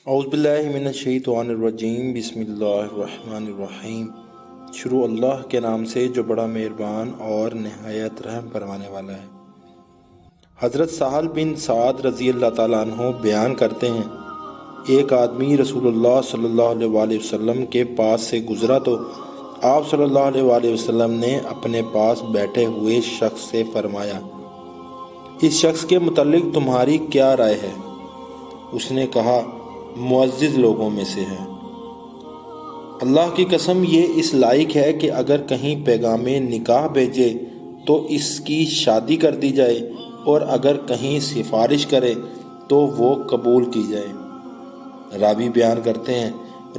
اعوذ باللہ من الشیطان الرجیم، بسم اللہ الرحمن الرحیم۔ شروع اللہ کے نام سے جو بڑا مہربان اور نہایت رحم فرمانے والا ہے۔ حضرت سہل بن سعد رضی اللہ تعالیٰ عنہ بیان کرتے ہیں، ایک آدمی رسول اللہ صلی اللہ علیہ وآلہ وسلم کے پاس سے گزرا تو آپ صلی اللہ علیہ وآلہ وسلم نے اپنے پاس بیٹھے ہوئے شخص سے فرمایا، اس شخص کے متعلق تمہاری کیا رائے ہے؟ اس نے کہا، معزز لوگوں میں سے ہے۔ اللہ کی قسم یہ اس لائق ہے کہ اگر کہیں پیغام نکاح بھیجے تو اس کی شادی کر دی جائے، اور اگر کہیں سفارش کرے تو وہ قبول کی جائے۔ راوی بیان کرتے ہیں،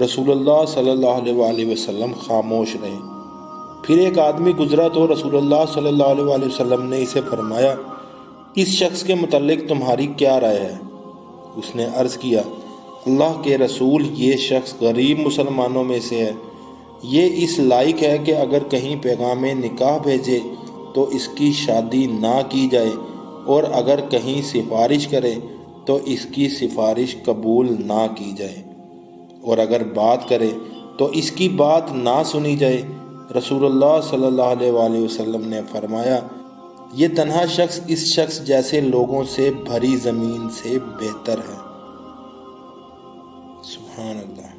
رسول اللہ صلی اللہ علیہ وآلہ وسلم خاموش رہے۔ پھر ایک آدمی گزرا تو رسول اللہ صلی اللہ علیہ وآلہ وسلم نے اسے فرمایا، اس شخص کے متعلق تمہاری کیا رائے ہے؟ اس نے عرض کیا، اللہ کے رسول، یہ شخص غریب مسلمانوں میں سے ہے۔ یہ اس لائق ہے کہ اگر کہیں پیغام نکاح بھیجے تو اس کی شادی نہ کی جائے، اور اگر کہیں سفارش کرے تو اس کی سفارش قبول نہ کی جائے، اور اگر بات کرے تو اس کی بات نہ سنی جائے۔ رسول اللہ صلی اللہ علیہ وآلہ وسلم نے فرمایا، یہ تنہا شخص اس شخص جیسے لوگوں سے بھری زمین سے بہتر ہے۔ سبحان اللہ۔